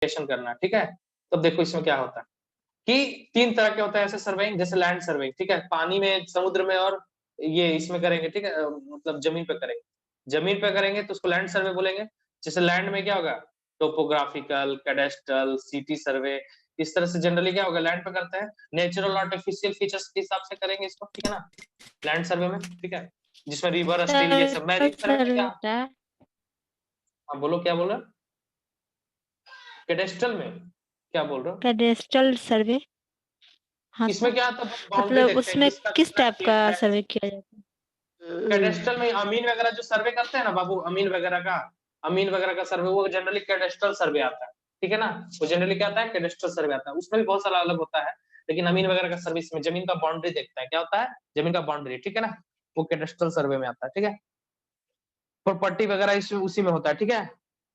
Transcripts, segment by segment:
करना, ठीक है? तो देखो इसमें क्या होता है कि 3 तरह के होता है ऐसे सर्वेइंग, जैसे लैंड सर्वेइंग, ठीक है? पानी में, समुद्र में और ये इसमें करेंगे, ठीक है? मतलब ज़मीन पे करेंगे। ज़मीन पे करेंगे तो उसको लैंड सर्वे बोलेंगे। जैसे लैंड में क्या होगा? टोपोग्राफिकल, कैडेस्ट्रल, सिटी सर्वे, इस तरह से जनरली क्या होगा लैंड पे करते हैं। नेचुरल आर्टिफिशियल फीचर्स के हिसाब से करेंगे इसको, ठीक है ना? लैंड सर्वे में, ठीक है? जिसमें रिवर, स्टील ये सब। मैरीन सर्वे में सर्वे क्या? होता है। हाँ, बोलो क्या बोल रहे हो? कैडेस्ट्रल में? क्या बोल रहे हो? कैडेस्ट्रल सर्वे। हाँ इसमें सर, क्या आता है, बस बाउंड्री मतलब देखते हैं उसमें किसका किस कितना टाइप का खेत है। सर्वे किया जाता है? कैडेस्ट्रल में अमीन वगैरह जो सर्वे करते हैं ना बाबू, अमीन वगैरह का सर्वे, वो जनरली कैडेस्ट्रल सर्वे आता है, ठीक है ना? वो जनरली क्या आता है? कैडेस्ट्रल सर्वे आता है। उसमें भी बहुत सारा अलग होता है, लेकिन अमीन वगैरह का सर्विस में जमीन का बाउंड्री देखता है। क्या होता है? जमीन का बाउंड्री, ठीक है ना? वो कैडेस्ट्रल सर्वे में आता है, ठीक है? प्रॉपर्टी वगैरह इस उसी में होता है, ठीक है?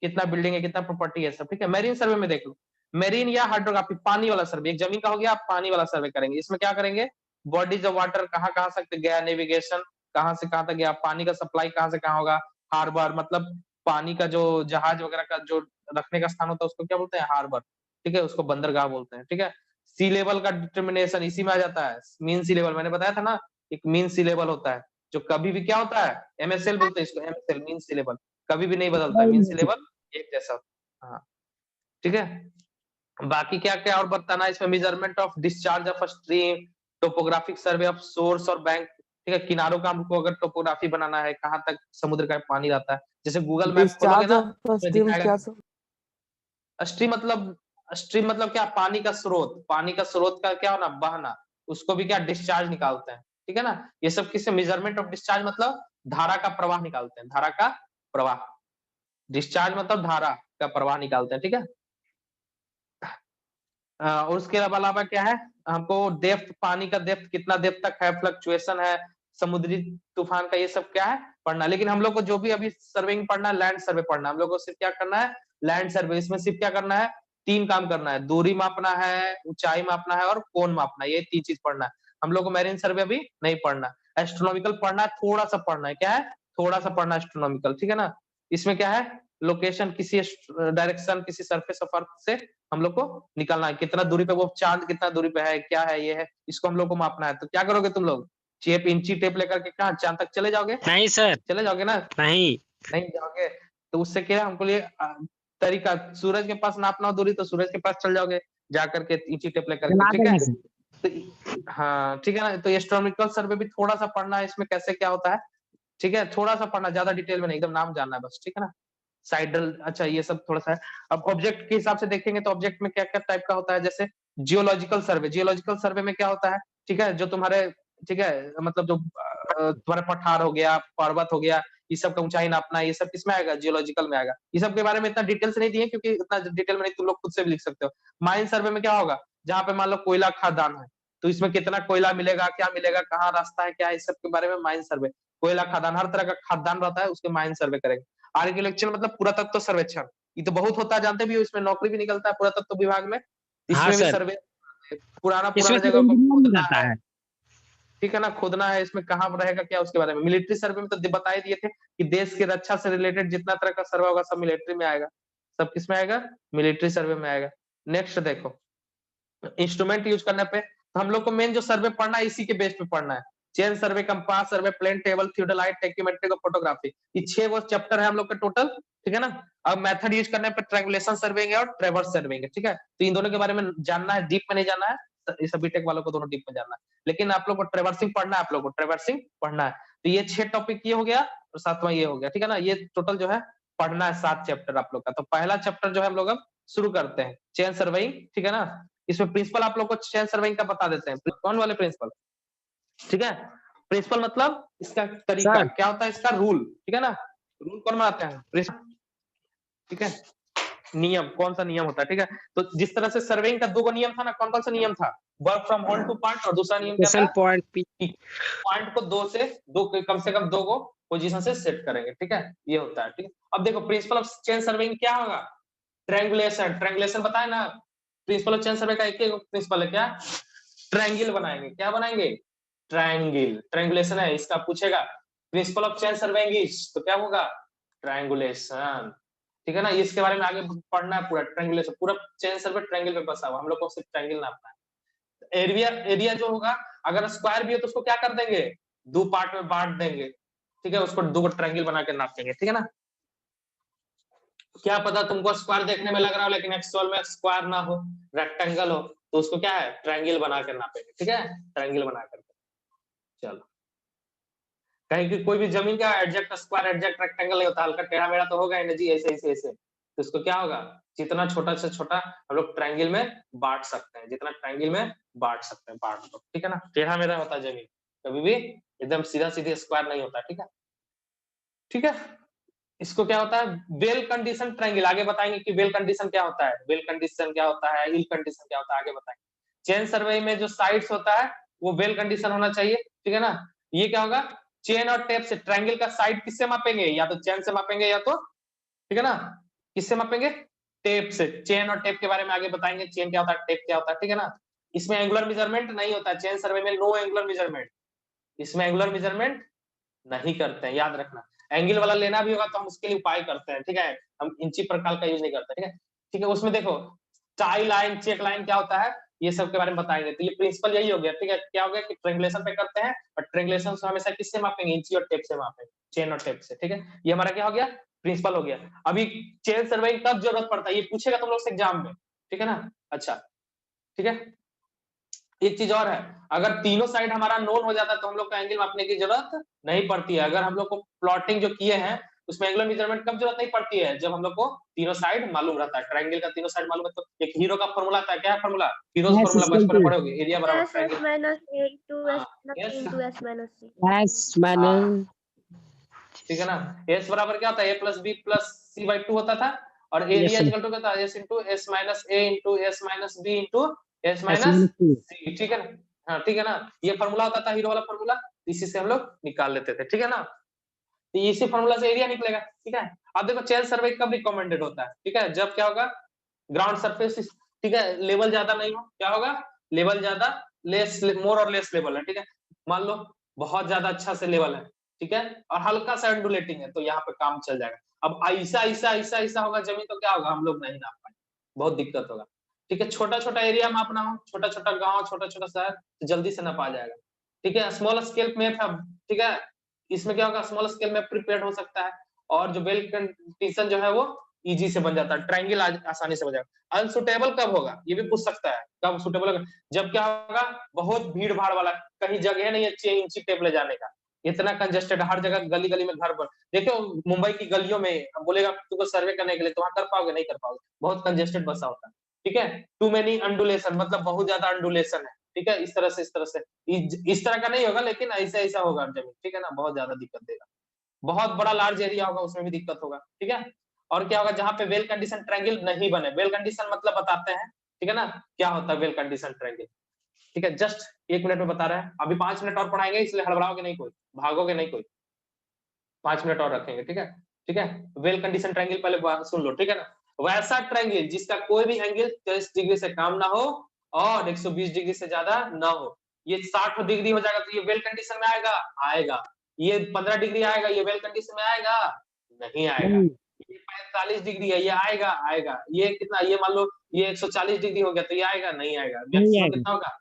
कितना बिल्डिंग है, कितना प्रॉपर्टी है, सब ठीक है। मेरीन सर्वे में देख लो, मेरीन या हाइड्रोग्राफी, पानी वाला सर्वे। एक जमीन का हो गया, आप पानी वाला सर्वे करेंगे। इसमें क्या करेंगे? बॉडीज ऑफ वाटर कहाँ-कहाँ से गया, नेविगेशन कहाँ से कहाँ तक गया, पानी का सप्लाई कहाँ से कहाँ होगा, हार्बर मतलब पानी का जो जहाज वगैरह का जो रखने का स्थान होता है उसको क्या बोलते हैं? हार्बर, ठीक है? उसको बंदरगाह बोलते हैं, ठीक है? सी लेवल का डिटरमिनेशन इसी में आ जाता है। मीन सी लेवल मैंने बताया था ना, एक मीन सी लेवल होता है, जो कभी भी क्या होता है? एमएसएल बोलते हैं इसको, एमएसएल मीन सी लेवल, कभी भी नहीं बदलता है। मीन सी लेवल एक जैसा होता है। हाँ, ठीक है? बाकी क्या-क्या और बताना है इसमें? Measurement of discharge of a stream, topographic survey of source और बैंक, ठीक है? किनारों का हमको अगर टोपोग्राफी बनाना है, कहाँ तक समुद्र का पानी रहता है, जैसे गूगल मैप खोलोगे डिस्चार्ज ना, ऑफ उसमें स्ट्रीम दिखाएगा। क्या सर? स्ट्रीम मतलब क्या? पानी का स्रोत, पानी का स्रोत का क्या होना? बहना, उसको भी क्या डिस्चार्ज निकालते हैं, ठीक है ना? ये सब किससे? मेजरमेंट ऑफ डिस्चार्ज मतलब धारा का प्रवाह निकालते हैं, धारा का प्रवाह। डिस्चार्ज मतलब धारा का प्रवाह निकालते हैं, ठीक है? और उसके अलावा क्या है? हमको डेप्थ, पानी का डेप्थ कितना डेप्थ तक है, फ्लक्चुएशन है, समुद्री तूफान का, ये सब क्या है? पढ़ना। लेकिन हम लोग को जो भी अभी सर्वेइंग पढ़ना है, लैंड सर्वे पढ़ना है। हम लोग को सिर्फ क्या करना है? Land survey. इसमें सिर्फ क्या करना है? 3 काम करना है, दूरी मापना है, ऊंचाई मापना है और कोण मापना है। ये 3 चीज पढ़ना है। हम लोग को मैरीन सर्वे अभी नहीं पढ़ना। एस्ट्रोनॉमिकल पढ़ना है, थोड़ा-सा पढ़ना है। क्या है? थोड़ा-सा पढ़ना है एस्ट्रोनॉमिकल, ठीक है ना? इसमें क्या है? लोकेशन किसी डायरेक्शन, किसी सरफेस ऑफ अर्थ से हम लोग को निकालना है, कितना दूरी पे वो चाँद कितना दूरी पे है, क्या है, ये है, इसको हम लोग को मापना है। तो क्या करोगे तुम लोग? टेप, इंची टेप लेकर के कहाँ चाँद तक चले जाओगे? नहीं सर, चले जाओगे ना? नहीं। नहीं जाओगे, तो उससे क्या है, हमको लिए तरीका, सूरज के पास नापना हो दूरी तो सूरज के पास चल जाओगे, जाकर के इंची टेप लेकर के, बना ठीक है? देंगे सर। तो हाँ, ठीक है ना? तो एस्ट्रोनॉमिकल सर्वे भी थोड़ा-सा पढ़ना है, इसमें कैसे क्या होता है, ठीक है? थोड़ा-सा पढ़ना, ज़्यादा डिटेल में नहीं, एकदम नाम जानना है बस, ठीक है ना? साइडल, अच्छा ये सब थोड़ा-सा है। अब ऑब्जेक्ट के हिसाब से देखेंगे तो ऑब्जेक्ट में क्या-क्या टाइप का होता है, जैसे जियोलॉजिकल सर्वे में क्या होता है, ठीक है? जो तुम्हारे, ठीक है, मतलब जो तुम्हारा पठार हो गया, पर्वत हो गया, ये सब का ऊँचाई नापना, ये सब किसमें आएगा? जियोलॉजिकल में आएगा। ये सब के बारे में इतना डिटेल से नहीं दिए क्योंकि इतना डिटेल में नहीं, तुम लोग खुद से भी लिख सकते हो। माइन सर्वे में क्या होगा? जहाँ पे मान लो कोयला खदान है, तो इसमें कितना कोयला मिलेगा, क्या मिलेगा, कहाँ रास्ता है, क्या है, इस सब के बारे में माइन सर्वे। कोयला खदान, हर तरह का खदान रहता है, उसके माइन सर्वे करेंगे। आर्कियोलॉजिकल मतलब पुरातत्व सर्वेक्षण, ये तो बहुत होता है, जानते भी हो, इसमें नौकरी भी निकलता है पुरातत्व विभाग में। हाँ इसमें भी सर, सर्वे, इसमें पुराना सर जगह को इंजीनियर भी खोदना रहता है, है। ठीक है ना? खोदना है, इसमें कहाँ पर रहेगा क्या, उसके बारे में। मिलिट्री सर्वे में तो बता ही दिए थे कि देश की रक्षा से रिलेटेड जितना तरह का सर्वे होगा सब मिलिट्री में आएगा। सब किसमें आएगा? मिलिट्री सर्वे में आएगा। नेक्स्ट देखो, इंस्ट्रूमेंट यूज करने पे तो हम लोग को मेन जो सर्वे पढ़ना है इसी के बेस पे पढ़ना है। Chain survey, compass survey, plane table, theodolite, tacheometric और फोटोग्राफी, ये 6 वो चैप्टर है हम लोग का टोटल, ठीक है ना? अब मेथड यूज करने पे ट्रायंगुलेशन सर्वेइंग है और ट्रैवर्स सर्वेइंग है, ठीक है? तो इन दोनों के बारे में जानना है, डीप में नहीं जानना है। ये सब बीटेक वालों को दोनों डीप में जानना है, लेकिन आप लोग को ट्रैवर्सिंग पढ़ना है, आप लोग को ट्रैवर्सिंग पढ़ना है। तो ये 6 टॉपिक ये हो गया और 7वां ये हो गया, ठीक है ना? ये टोटल जो है पढ़ना है 7 चैप्टर आप लोग का। तो पहला चैप्टर जो है हम लोग अब शुरू करते हैं, चेन सर्वेइंग, ठीक है ना? इसमें प्रिंसिपल आप लोग को चेन सर्वेइंग का बता देते हैं। कौन वाले प्रिंसिपल? ठीक है? प्रिंसिपल मतलब इसका तरीका, सर, क्या होता है इसका रूल, ठीक है ना? रूल कौन बनाते हैं? ठीक है? नियम, कौन सा नियम होता है, ठीक है? तो जिस तरह से सर्वेइंग का 2 गो नियम था ना, कौन-कौन सा नियम था? Work from home two point, और दूसरा नियम क्या लोकेशन था? Point P. कि पॉइंट को 2 कम से कम 2 गो पोजीशन से सेट करेंगे, ठीक है? ये होता है, ठीक है? अब देखो प्रिंसिपल ऑफ चेन सर्वेइंग क्या होगा? ट्रायंगुलेशन बताए ना, प्रिंसिपल ऑफ चेन सर्वे का एक ही प्रिंसिपल है, क्या? ट्रायंगल बनाएंगे। क्या बनाएंगे? ट्रायंगल। ट्रायंगुलेशन है, इसका पूछेगा principle of chain surveying is, तो क्या होगा? ट्रायंगुलेशन। ठीक है ना, इसके बारे में आगे पढ़ना है पूरा ट्रायंगुलेशन, पूरा चेन सर्वे ट्रायंगल पे बसा हुआ, हम लोग को सिर्फ ट्रायंगल नापना है। एरिया एरिया जो होगा, अगर स्क्वायर भी हो तो उसको क्या कर देंगे, दो पार्ट में बांट देंगे, ठीक है, उसको दो ट्रायंगल बना के नापेंगे, ठीक है ना। क्या पता तुमको स्क्वायर देखने में लग रहा हो लेकिन एक्चुअल में स्क्वायर ना हो, रेक्टेंगल हो, तो उसको क्या है, ट्रायंगल बना कर नापेंगे, ठीक है, ट्रायंगल बना करके। चलो, कहीं की कोई भी जमीन का एडजेक्ट स्क्वायर एडजेक्ट रेक्टेंगल नहीं होता, हल्का टेढ़ा मेढ़ा तो होगा ही ना जी, ऐसे ऐसे ऐसे, तो इसको क्या होगा, जितना छोटा से छोटा हम लोग ट्रायंगल में बांट सकते हैं, जितना ट्रायंगल में बांट सकते हैं बांट दो, ठीक है ना। टेढ़ा मेढ़ा होता है जमीन, कभी भी एकदम सीधा सीधे स्क्वायर नहीं होता, ठीक है, ठीक है। इसको क्या होता है, वेल कंडीशन ट्रायंगल, आगे बताएंगे कि वेल कंडीशन क्या होता है, वेल कंडीशन क्या होता है, इल कंडीशन क्या होता है, आगे बताएंगे। चेन सर्वे में जो साइड्स होता है वो वेल कंडीशन होना चाहिए, ठीक है ना। ये क्या होगा, चेन और टेप से ट्रायंगल का साइड किससे मापेंगे, या तो चेन से मापेंगे या तो, ठीक है ना, किससे मापेंगे, टेप से। चेन और टेप के बारे में आगे बताएंगे, चेन क्या होता है, टेप क्या होता है, ठीक है ना। इसमें एंगुलर मेजरमेंट नहीं होता, चेन सर्वे में नो एंगुलर मेजरमेंट, इसमें एंगुलर मेजरमेंट नहीं करते हैं, याद रखना। एंगल वाला लेना भी होगा तो हम उसके लिए उपाय करते हैं, ठीक है, हम इंची प्रकार का यूज नहीं करते, ठीक है, ठीक है। उसमें देखो टाई लाइन चेक लाइन क्या होता है, ये सब के बारे में बताएंगे, तो ये प्रिंसिपल यही हो गया, ठीक है। क्या हो गया कि ट्रिंगुलेशन पे करते हैं, और ट्रिंगुलेशन हमेशा किससे मापेंगे, इंची और टेप से मापेंगे, चेन और टेप से, ठीक है। ये हमारा क्या हो गया, प्रिंसिपल हो गया। अभी चेन सर्वेइंग कब जरूरत पड़ता है, ये पूछेगा तुम लोग से एग्जाम में, ठीक है ना। अच्छा, ठीक है। एक चीज और है, अगर तीनों साइड हमारा नोन हो जाता है तो हम लोग को एंगल मापने की जरूरत नहीं पड़ती है। अगर हम लोग को प्लॉटिंग जो किए हैं उसमें एंगुलर मेजरमेंट कब जरूरत नहीं पड़ती है, जब हम लोग को तीनों साइड मालूम रहता है, ट्रायंगल का तीनों साइड मालूम है। तो एक हीरो का फॉर्मूला था, क्या formula, heroes S formula equal बचपन में to पढ़ोगे, एरिया बराबर S triangle. minus A into S हाँ, plus yes, C into S minus C. S minus ठीक है ना। एस बराबर क्या होता है, A plus B plus C by two होता था, और yes area sir. Equal to क्या था, S into S minus A into S minus B into S S minus minus 2. C, ठीक है ना। हाँ, ठीक है ना, ये फॉर्मूला होता था हीरो वाला फॉर्मूला, इसी से हम लोग निकाल लेते थे, ठीक है ना। तो इसी फॉर्मूला से एरिया निकलेगा, ठीक है। अब देखो चेन सर्वे कब रिकमेंडेड होता है, ठीक है, जब क्या होगा, ग्राउंड सरफेस, ठीक है, लेवल ज्यादा नहीं हो, क्या होगा, लेवल ज्यादा, लेस मोर और लेस लेवल है, ठीक है। मान लो बहुत ज्यादा अच्छा से लेवल है, ठीक है, और हल्का सा अंडुलेटिंग है, तो यहाँ पे काम चल जाएगा। अब ऐसा ऐसा ऐसा ऐसा होगा जमीन, तो क्या होगा, हम लोग नहीं नाप पाएंगे, बहुत दिक्कत होगा, ठीक है। छोटा छोटा एरिया मापना हो, छोटा छोटा गाँव, छोटा छोटा शहर, तो जल्दी से नापा जाएगा, ठीक है। स्मॉल स्केल में, ठीक है, इसमें क्या होगा, स्मॉल स्केल में प्रिपेयर्ड हो सकता है, और जो वेल कंडीशन जो है वो इजी से बन जाता है, ट्रायंगल आसानी से बन जाएगा। अनसुटेबल कब होगा, ये भी पूछ सकता है, कब सुटेबल होगा, जब क्या होगा, बहुत भीड़ भाड़ वाला, कहीं जगह नहीं है इंची टेप ले जाने का, इतना कंजेस्टेड, हर जगह गली गली में घर पर, देखो मुंबई की गलियों में बोलेगा तुमको सर्वे करने के लिए, तो वहां कर पाओगे, नहीं कर पाओगे, बहुत कंजेस्टेड बसा होता है, ठीक है। टू मेनी अंडुलेशन, मतलब बहुत ज्यादा अंडुलेशन है, ठीक है, इस तरह से, इस तरह से, इस तरह का नहीं होगा, लेकिन ऐसा ऐसा होगा जमीन, ठीक है ना, बहुत ज्यादा दिक्कत देगा। बहुत बड़ा लार्ज एरिया होगा उसमें भी दिक्कत होगा, ठीक है। और क्या होगा, जहां पे वेल कंडीशन ट्रायंगल नहीं बने, वेल कंडीशन मतलब बताते हैं, ठीक है ना, क्या होता है वेल कंडीशन ट्रायंगल, ठीक है। जस्ट 1 मिनट में बता रहे हैं, अभी 5 मिनट और पढ़ाएंगे, इसलिए हड़बड़ाओगे नहीं कोई, भागोगे नहीं कोई, 5 मिनट और रखेंगे, ठीक है, ठीक है। वेल कंडीशन ट्रायंगल पहले सुन लो, ठीक है ना। वैसा ट्रायंगल जिसका कोई भी एंगल 30 डिग्री से कम ना हो और 120 डिग्री से ज्यादा ना हो, ये 60 डिग्री हो जाएगा तो ये वेल कंडीशन में आएगा, आएगा। ये 15 डिग्री आएगा, ये वेल कंडीशन में आएगा, नहीं आएगा। नहीं. ये 45 डिग्री है, ये आएगा, आएगा। ये कितना, ये मान लो ये 140 डिग्री हो गया, तो ये आएगा, नहीं आएगा। नहीं मैक्सिमम आएगा. कितना होगा,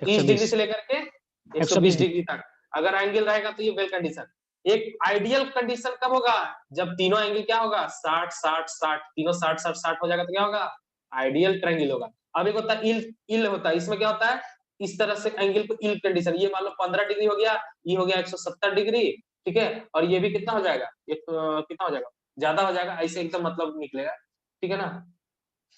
30 डिग्री 120. से लेकर के 120 120 डिग्री तक अगर एंगल रहेगा तो ये वेल कंडीशन। एक आइडियल कंडीशन कब होगा, जब तीनों एंगल क्या होगा, 60 60 60, तीनों 60 60 60 हो जाएगा, तो क्या होगा, आइडियल ट्रायंगल होगा। अब एक होता है इल, इल होता है, इसमें क्या होता है, इस तरह से एंगल को इल कंडीशन, ये मान लो 15 डिग्री हो गया, ये हो गया 170 डिग्री, ठीक है, और ये भी कितना हो जाएगा, कितना हो जाएगा, ज्यादा हो जाएगा, ऐसे एकदम मतलब निकलेगा, ठीक है ना।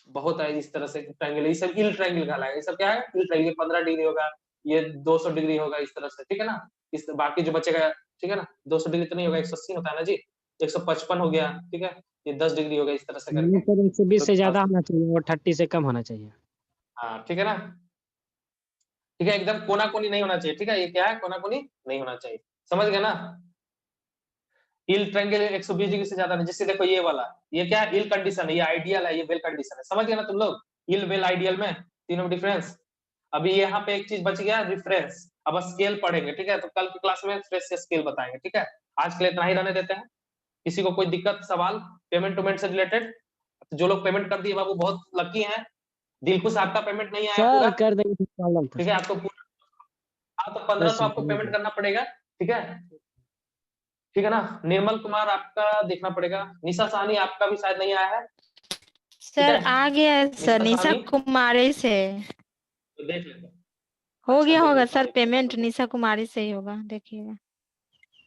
बहुत है इस तरह से ट्रायंगल, ये सब इल ट्रायंगल कहलाएगा, ये सब क्या है, इल ट्रायंगल, 15 डिग्री होगा, ये 200 डिग्री होगा, इस तरह से, ठीक है ना। इस बाकी जो बचेगा, ठीक है ना, 200 डिग्री तो नहीं होगा, 180 होता है ना जी, 155 हो गया, ठीक है, ये 10 डिग्री हो गया, इस तरह से नहीं करके। सर, 120 तो से ज्यादा होना चाहिए और 30 से कम होना चाहिए. हाँ, ठीक है ना, ठीक है, एकदम कोना कोनी नहीं होना चाहिए, ठीक है, ये क्या है, कोना कोनी नहीं होना चाहिए, समझ गए ना। इल ट्रायंगल 120 डिग्री से ज्यादा नहीं, जैसे देखो ये वाला, ये क्या है, इल कंडीशन है, ये आइडियल है, ये वेल कंडीशन है, समझ गए ना तुम लोग, इल वेल आइडियल में तीनों डिफरेंस। अभी यहाँ पे एक चीज बच गया, रिफरेंस, अब स्केल पढ़ेंगे, ठीक है, तो कल की क्लास में फ्रेश से स्केल बताएंगे, ठीक है। आज के लिए इतना ही रहने देते हैं। किसी को कोई दिक्कत सवाल पेमेंट वेमेंट से रिलेटेड? जो लोग पेमेंट कर दिए बाबू बहुत लकी हैं। दिलखुश आपका पेमेंट नहीं आया पूरा, सर कर देंगे, प्रॉब्लम था ठीक है? सर। आपको पूरा, हाँ तो 1500 आपको पेमेंट करना पड़ेगा, ठीक है? ठीक है ना? निर्मल कुमार आपका देखना पड़ेगा। निशा साहनी आपका भी शायद नहीं आया है, ठीक सर है? आ गया है सर, निशा साहनी कुमारी से तो देख लेते हैं। हो अच्छा, गया देख होगा लेता हूँ सर, एक पेमेंट मिनट में। निशा कुमारी से ही होगा, देखिएगा।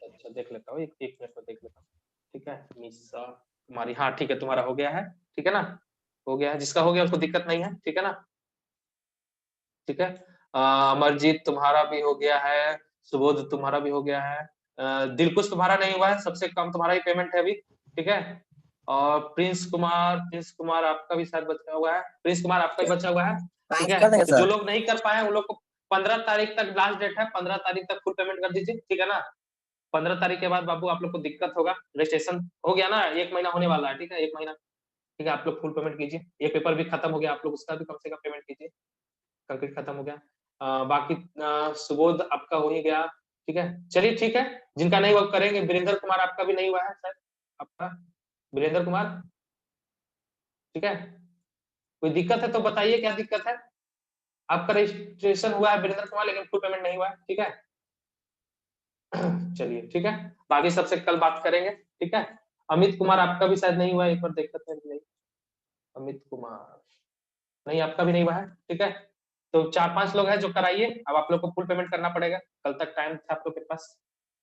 अच्छा देख लेता हूँ, एक मिनट में देख लेता हूँ, ठीक है? निशा कुमारी, हाँ ठीक है, तुम्हारा हो गया है, ठीक है ना? हो गया है, जिसका हो गया उसको दिक्कत नहीं है, ठीक है ना? ठीक है। अमरजीत तुम्हारा भी हो गया है, सुबोध तुम्हारा भी हो गया है, दिलकुश तुम्हारा नहीं हुआ है, सबसे कम तुम्हारा ही पेमेंट है अभी, ठीक है? और प्रिंस कुमार आपका भी शायद बचा हुआ है, प्रिंस कुमार आपका भी बचा हुआ है, ठीक है? तो जो लोग नहीं कर पाए उन लोग को 15 तारीख तक लास्ट डेट है, 15 तारीख तक फुल पेमेंट कर दीजिए, ठीक है ना? 15 तारीख के बाद बाबू आप लोग को दिक्कत होगा, रजिस्ट्रेशन हो गया ना, 1 महीना होने वाला है, ठीक है? 1 महीना, ठीक है? आप लोग फुल पेमेंट कीजिए, ये पेपर भी खत्म हो गया, आप लोग उसका भी कम से कम पेमेंट कीजिए, कंप्लीट खत्म हो गया। बाकी सुबोध आपका हो ही गया, ठीक है? चलिए ठीक है, जिनका नहीं वो करेंगे। वीरेंद्र कुमार आपका भी नहीं हुआ है शायद, आपका वीरेंद्र कुमार, ठीक है? कोई दिक्कत है तो बताइए, क्या दिक्कत है? आपका रजिस्ट्रेशन हुआ है वीरेंद्र कुमार, लेकिन फुल पेमेंट नहीं हुआ है, ठीक है? चलिए ठीक है, बाकी सबसे कल बात करेंगे, ठीक है? अमित कुमार आपका भी शायद नहीं हुआ है, एक बार देख सकते हैं नहीं, अमित कुमार नहीं, आपका भी नहीं हुआ है, ठीक है? तो 4-5 लोग हैं जो कराइए, अब आप लोग को फुल पेमेंट करना पड़ेगा, कल तक टाइम था आप लोग के पास,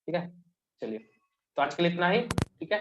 ठीक है? चलिए, तो आज के लिए इतना ही, ठीक है?